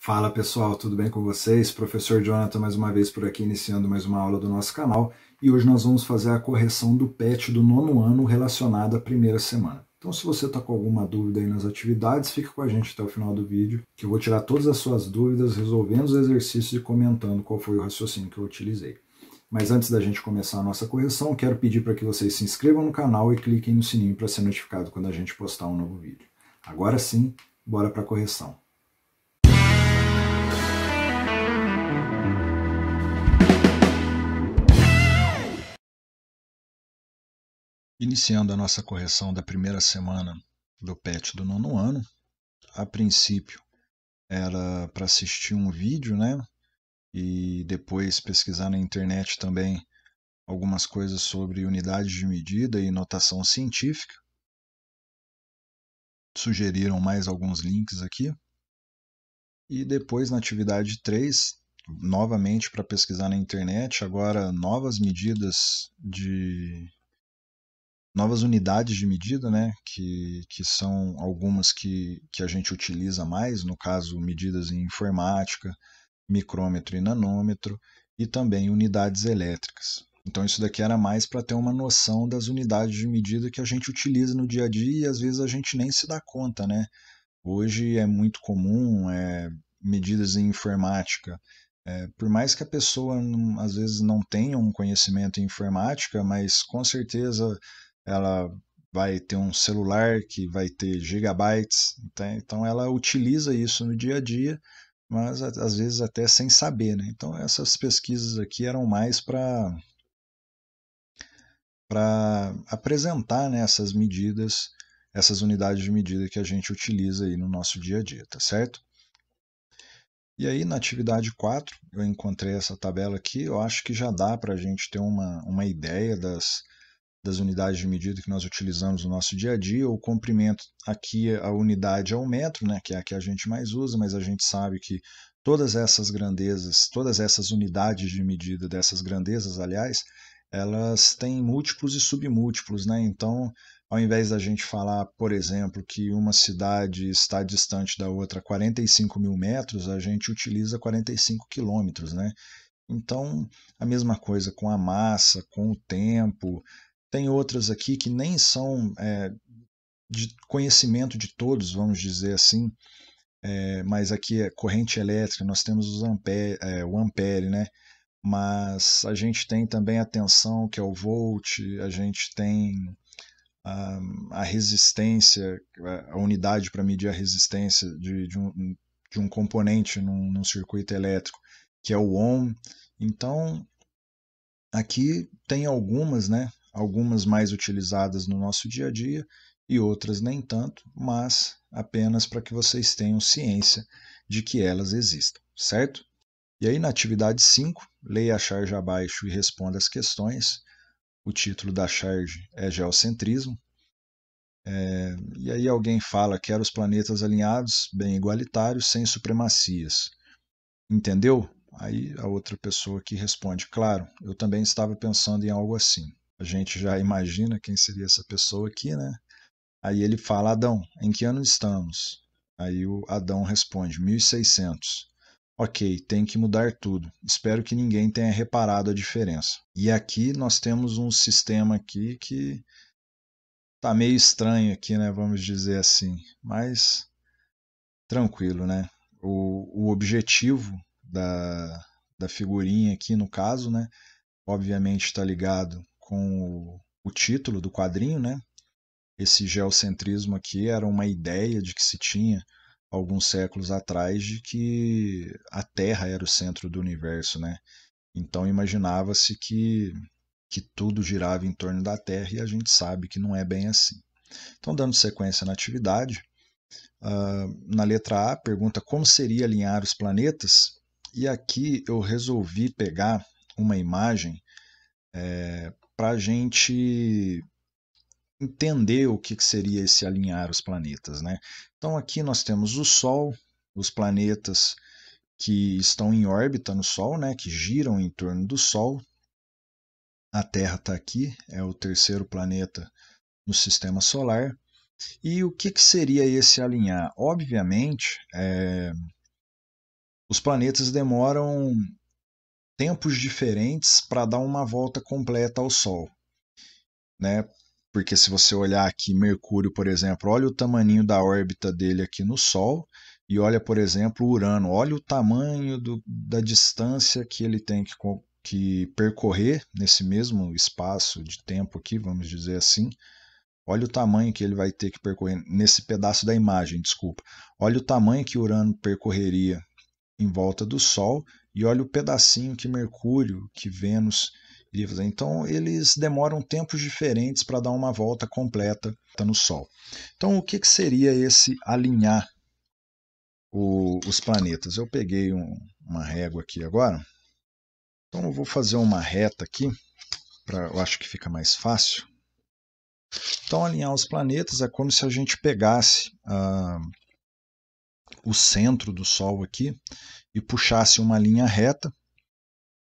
Fala pessoal, tudo bem com vocês? Professor Jonathan mais uma vez por aqui, iniciando mais uma aula do nosso canal. E hoje nós vamos fazer a correção do PET do nono ano relacionado à primeira semana. Então se você está com alguma dúvida aí nas atividades, fica com a gente até o final do vídeo, que eu vou tirar todas as suas dúvidas, resolvendo os exercícios e comentando qual foi o raciocínio que eu utilizei. Mas antes da gente começar a nossa correção, quero pedir para que vocês se inscrevam no canal e cliquem no sininho para ser notificado quando a gente postar um novo vídeo. Agora sim, bora para a correção. Iniciando a nossa correção da primeira semana do PET do nono ano, a princípio era para assistir um vídeo, né? E depois pesquisar na internet também algumas coisas sobre unidades de medida e notação científica. Sugeriram mais alguns links aqui. E depois na atividade 3, novamente para pesquisar na internet, agora novas unidades de medida, né, que são algumas que a gente utiliza mais, no caso, medidas em informática, micrômetro e nanômetro, e também unidades elétricas. Então isso daqui era mais para ter uma noção das unidades de medida que a gente utiliza no dia a dia e às vezes a gente nem se dá conta, né? Hoje é muito comum medidas em informática. Por mais que a pessoa às vezes não tenha um conhecimento em informática, mas com certeza ela vai ter um celular que vai ter gigabytes, então ela utiliza isso no dia a dia, mas às vezes até sem saber, né? Então essas pesquisas aqui eram mais para apresentar, né, essas medidas, essas unidades de medida que a gente utiliza aí no nosso dia a dia, tá certo? E aí na atividade 4 eu encontrei essa tabela aqui, eu acho que já dá para a gente ter uma ideia das unidades de medida que nós utilizamos no nosso dia a dia. O comprimento aqui, a unidade é o metro, né, que é a que a gente mais usa, mas a gente sabe que todas essas grandezas, todas essas unidades de medida dessas grandezas, aliás, elas têm múltiplos e submúltiplos, né? Então, ao invés da gente falar, por exemplo, que uma cidade está distante da outra 45 mil metros, a gente utiliza 45 quilômetros, né? Então, a mesma coisa com a massa, com o tempo. Tem outras aqui que nem são de conhecimento de todos, vamos dizer assim, mas aqui é corrente elétrica, nós temos o ampere, né? Mas a gente tem também a tensão, que é o volt, a gente tem a resistência, a unidade para medir a resistência de um componente num circuito elétrico, que é o ohm. Então, aqui tem algumas, né? Algumas mais utilizadas no nosso dia a dia e outras nem tanto, mas apenas para que vocês tenham ciência de que elas existem, certo? E aí na atividade 5, leia a charge abaixo e responda as questões. O título da charge é geocentrismo. E aí alguém fala: quero os planetas alinhados, bem igualitários, sem supremacias. Entendeu? Aí a outra pessoa que responde: claro, eu também estava pensando em algo assim. A gente já imagina quem seria essa pessoa aqui, né? Aí ele fala: Adão, em que ano estamos? Aí o Adão responde: 1600. Ok, tem que mudar tudo. Espero que ninguém tenha reparado a diferença. E aqui nós temos um sistema aqui que tá meio estranho aqui, né? Vamos dizer assim. Mas tranquilo, né? O objetivo da figurinha aqui, no caso, né? Obviamente está ligado com o título do quadrinho, né? Esse geocentrismo aqui era uma ideia de que se tinha alguns séculos atrás de que a Terra era o centro do universo, né? Então imaginava-se que tudo girava em torno da Terra e a gente sabe que não é bem assim. Então, dando sequência na atividade, na letra A, pergunta como seria alinhar os planetas, e aqui eu resolvi pegar uma imagem para a gente entender o que seria esse alinhar os planetas, né? Então aqui nós temos o Sol, os planetas que estão em órbita no Sol, né? Que giram em torno do Sol. A Terra está aqui, é o terceiro planeta no Sistema Solar. E o que seria esse alinhar? Obviamente, os planetas demoram tempos diferentes para dar uma volta completa ao Sol, né? Porque se você olhar aqui Mercúrio, por exemplo, olha o tamaninho da órbita dele aqui no Sol e olha, por exemplo, Urano, olha o tamanho da distância que ele tem que percorrer nesse mesmo espaço de tempo aqui, vamos dizer assim. Olha o tamanho que ele vai ter que percorrer nesse pedaço da imagem, desculpa. Olha o tamanho que Urano percorreria em volta do Sol e olha o pedacinho que Mercúrio, que Vênus iria fazer. Então, eles demoram tempos diferentes para dar uma volta completa no Sol. Então, o que seria esse alinhar os planetas? Eu peguei uma régua aqui agora. Então, eu vou fazer uma reta aqui, eu acho que fica mais fácil. Então, alinhar os planetas é como se a gente pegasse o centro do Sol aqui e puxasse uma linha reta,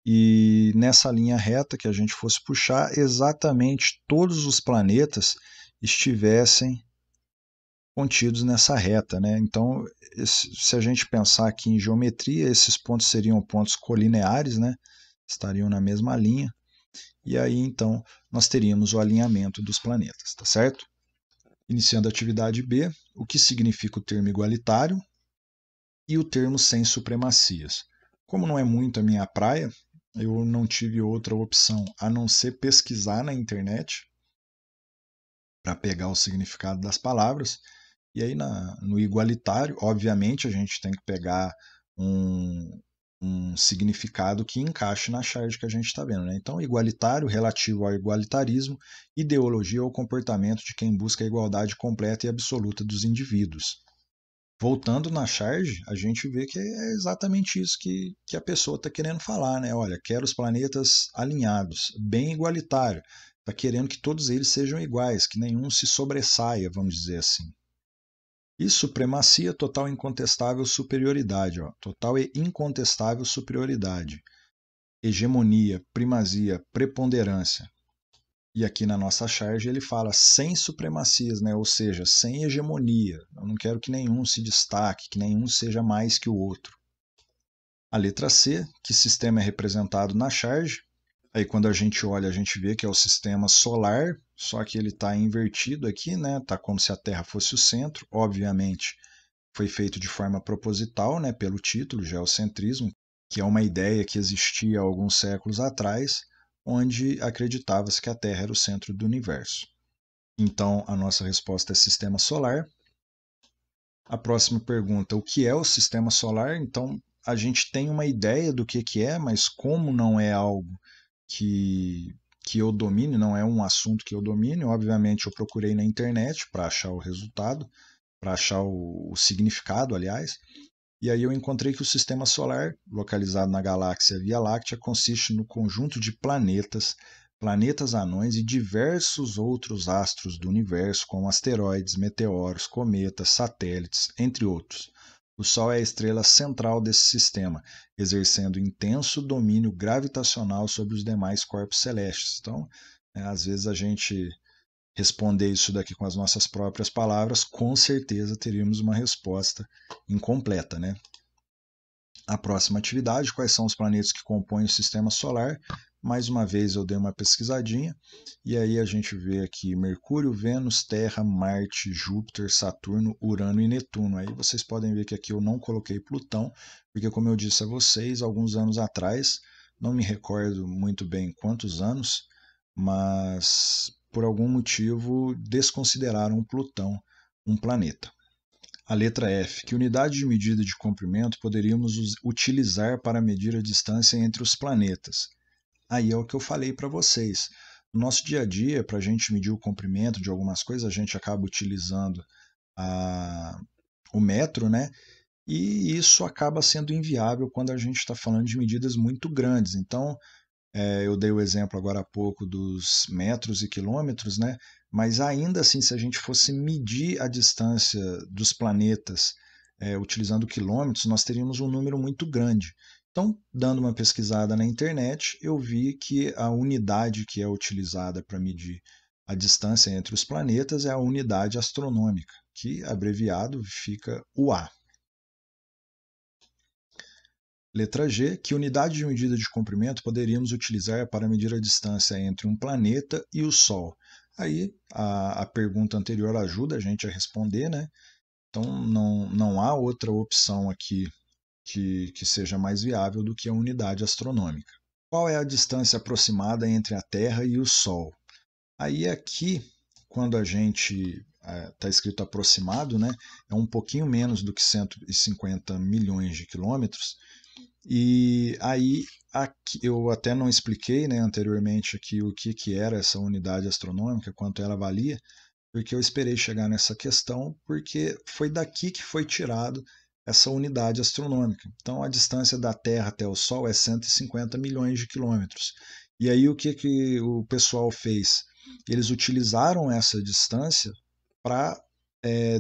e nessa linha reta que a gente fosse puxar, exatamente todos os planetas estivessem contidos nessa reta, né? Então, se a gente pensar aqui em geometria, esses pontos seriam pontos colineares, né? Estariam na mesma linha, e aí então nós teríamos o alinhamento dos planetas, tá certo? Iniciando a atividade B, o que significa o termo igualitário e o termo sem supremacias. Como não é muito a minha praia, eu não tive outra opção a não ser pesquisar na internet para pegar o significado das palavras. E aí no igualitário, obviamente, a gente tem que pegar um significado que encaixe na charge que a gente está vendo, né? Então, igualitário, relativo ao igualitarismo, ideologia ou comportamento de quem busca a igualdade completa e absoluta dos indivíduos. Voltando na charge, a gente vê que é exatamente isso que a pessoa está querendo falar, né? Olha, quero os planetas alinhados, bem igualitário. Está querendo que todos eles sejam iguais, que nenhum se sobressaia, vamos dizer assim. E supremacia, total e incontestável superioridade. Ó. Total e incontestável superioridade. Hegemonia, primazia, preponderância. E aqui na nossa charge ele fala sem supremacias, né? Ou seja, sem hegemonia. Eu não quero que nenhum se destaque, que nenhum seja mais que o outro. A letra C, que sistema é representado na charge. Aí quando a gente olha, a gente vê que é o sistema solar, só que ele está invertido aqui, né? Está como se a Terra fosse o centro. Obviamente, foi feito de forma proposital, né? Pelo título, geocentrismo, que é uma ideia que existia há alguns séculos atrás, onde acreditava-se que a Terra era o centro do universo. Então, a nossa resposta é sistema solar. A próxima pergunta, o que é o sistema solar? Então, a gente tem uma ideia do que é, mas como não é algo que eu domine, não é um assunto que eu domine, obviamente eu procurei na internet para achar o resultado, para achar o significado, aliás, e aí eu encontrei que o sistema solar, localizado na galáxia Via Láctea, consiste no conjunto de planetas, planetas anões e diversos outros astros do universo, como asteroides, meteoros, cometas, satélites, entre outros. O Sol é a estrela central desse sistema, exercendo intenso domínio gravitacional sobre os demais corpos celestes. Então, às vezes a gente responder isso daqui com as nossas próprias palavras, com certeza teríamos uma resposta incompleta, né? A próxima atividade, quais são os planetas que compõem o sistema solar? Mais uma vez eu dei uma pesquisadinha e aí a gente vê aqui Mercúrio, Vênus, Terra, Marte, Júpiter, Saturno, Urano e Netuno. Aí vocês podem ver que aqui eu não coloquei Plutão, porque como eu disse a vocês, alguns anos atrás, não me recordo muito bem quantos anos, mas por algum motivo desconsideraram Plutão um planeta. A letra F. Que unidade de medida de comprimento poderíamos utilizar para medir a distância entre os planetas? Aí é o que eu falei para vocês. No nosso dia a dia, para a gente medir o comprimento de algumas coisas, a gente acaba utilizando o metro, né? E isso acaba sendo inviável quando a gente está falando de medidas muito grandes. Então, eu dei o exemplo agora há pouco dos metros e quilômetros, né? Mas ainda assim, se a gente fosse medir a distância dos planetas utilizando quilômetros, nós teríamos um número muito grande. Então, dando uma pesquisada na internet, eu vi que a unidade que é utilizada para medir a distância entre os planetas é a unidade astronômica, que abreviado fica UA. Letra G, que unidade de medida de comprimento poderíamos utilizar para medir a distância entre um planeta e o Sol? Aí a pergunta anterior ajuda a gente a responder, né? Então não há outra opção aqui que seja mais viável do que a unidade astronômica. Qual é a distância aproximada entre a Terra e o Sol? Aí aqui, quando a gente está escrito aproximado, né, é um pouquinho menos do que 150 milhões de quilômetros. E aí aqui, eu até não expliquei, né, anteriormente aqui o que era essa unidade astronômica, quanto ela valia, porque eu esperei chegar nessa questão, porque foi daqui que foi tirado essa unidade astronômica. Então, a distância da Terra até o Sol é 150 milhões de quilômetros. E aí, o que o pessoal fez? Eles utilizaram essa distância para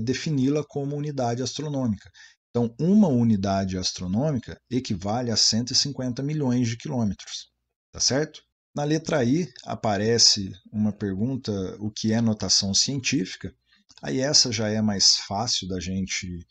defini-la como unidade astronômica. Então, uma unidade astronômica equivale a 150 milhões de quilômetros. Tá certo? Na letra I aparece uma pergunta, o que é notação científica? Aí essa já é mais fácil da gente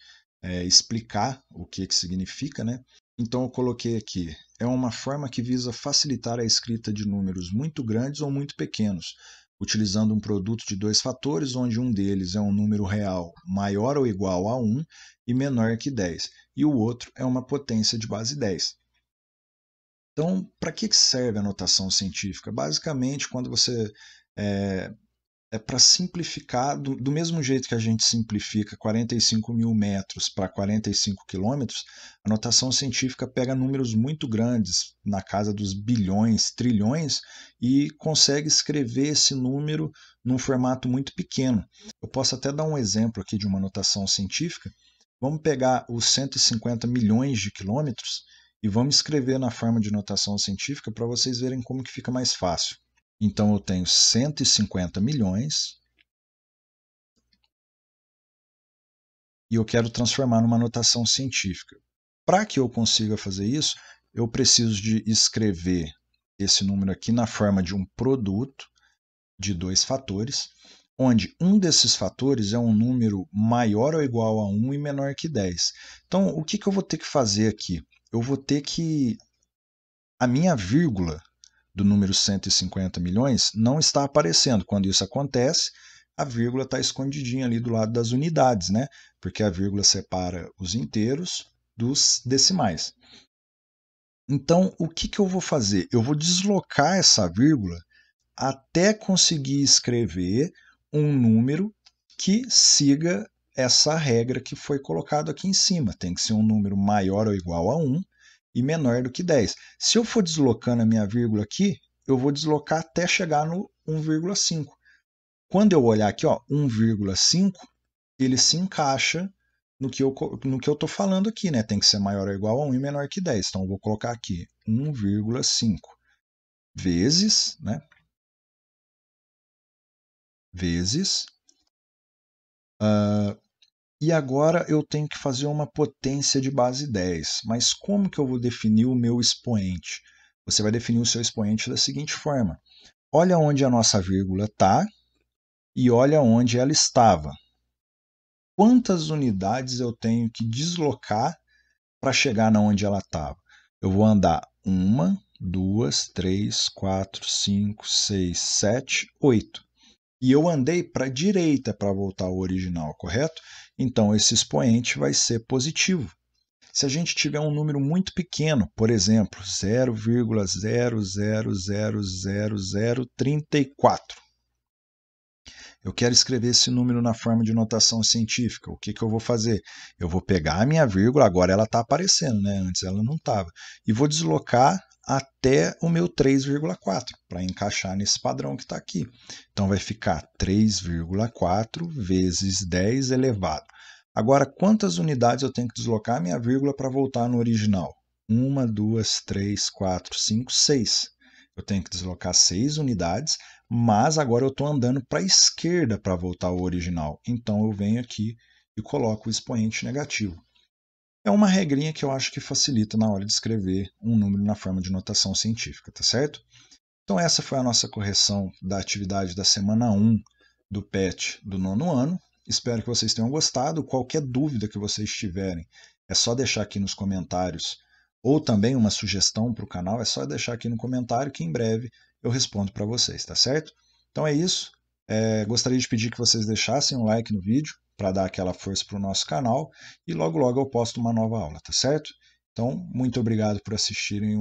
explicar o que significa, né? Então eu coloquei aqui, é uma forma que visa facilitar a escrita de números muito grandes ou muito pequenos, utilizando um produto de dois fatores, onde um deles é um número real maior ou igual a 1 e menor que 10, e o outro é uma potência de base 10. Então, para que serve a notação científica? Basicamente, quando você é para simplificar, do mesmo jeito que a gente simplifica 45 mil metros para 45 quilômetros, a notação científica pega números muito grandes, na casa dos bilhões, trilhões, e consegue escrever esse número num formato muito pequeno. Eu posso até dar um exemplo aqui de uma notação científica. Vamos pegar os 150 milhões de quilômetros e vamos escrever na forma de notação científica para vocês verem como que fica mais fácil. Então eu tenho 150 milhões e eu quero transformar numa notação científica. Para que eu consiga fazer isso, eu preciso de escrever esse número aqui na forma de um produto de dois fatores, onde um desses fatores é um número maior ou igual a 1 e menor que 10. Então, o que eu vou ter que fazer aqui? Eu vou ter que... A minha vírgula do número 150 milhões não está aparecendo. Quando isso acontece, a vírgula está escondidinha ali do lado das unidades, né? Porque a vírgula separa os inteiros dos decimais. Então, o que eu vou fazer? Eu vou deslocar essa vírgula até conseguir escrever um número que siga essa regra que foi colocado aqui em cima. Tem que ser um número maior ou igual a 1 e menor do que 10. Se eu for deslocando a minha vírgula aqui, eu vou deslocar até chegar no 1,5. Quando eu olhar aqui, 1,5, ele se encaixa no que eu estou falando aqui, né? Tem que ser maior ou igual a 1 e menor que 10. Então eu vou colocar aqui 1,5 vezes, né? Vezes. E agora eu tenho que fazer uma potência de base 10. Mas como que eu vou definir o meu expoente? Você vai definir o seu expoente da seguinte forma. Olha onde a nossa vírgula está e olha onde ela estava. Quantas unidades eu tenho que deslocar para chegar na onde ela estava? Eu vou andar 1, 2, 3, 4, 5, 6, 7, 8. E eu andei para a direita para voltar ao original, correto? Então, esse expoente vai ser positivo. Se a gente tiver um número muito pequeno, por exemplo, 0,0000034, eu quero escrever esse número na forma de notação científica. O que eu vou fazer? Eu vou pegar a minha vírgula, agora ela está aparecendo, né? Antes ela não estava, e vou deslocar até o meu 3,4 para encaixar nesse padrão que está aqui. Então vai ficar 3,4 vezes 10 elevado. Agora, quantas unidades eu tenho que deslocar a minha vírgula para voltar no original? 1, 2, 3, 4, 5, 6. Eu tenho que deslocar 6 unidades, mas agora eu estou andando para a esquerda para voltar ao original. Então eu venho aqui e coloco o expoente negativo. É uma regrinha que eu acho que facilita na hora de escrever um número na forma de notação científica, tá certo? Então essa foi a nossa correção da atividade da semana 1 do PET do 9º ano. Espero que vocês tenham gostado. Qualquer dúvida que vocês tiverem, é só deixar aqui nos comentários ou também uma sugestão para o canal, é só deixar aqui no comentário que em breve eu respondo para vocês, tá certo? Então é isso. Gostaria de pedir que vocês deixassem um like no vídeo para dar aquela força para o nosso canal e logo logo eu posto uma nova aula, tá certo? Então, muito obrigado por assistirem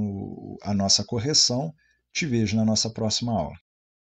a nossa correção. Te vejo na nossa próxima aula.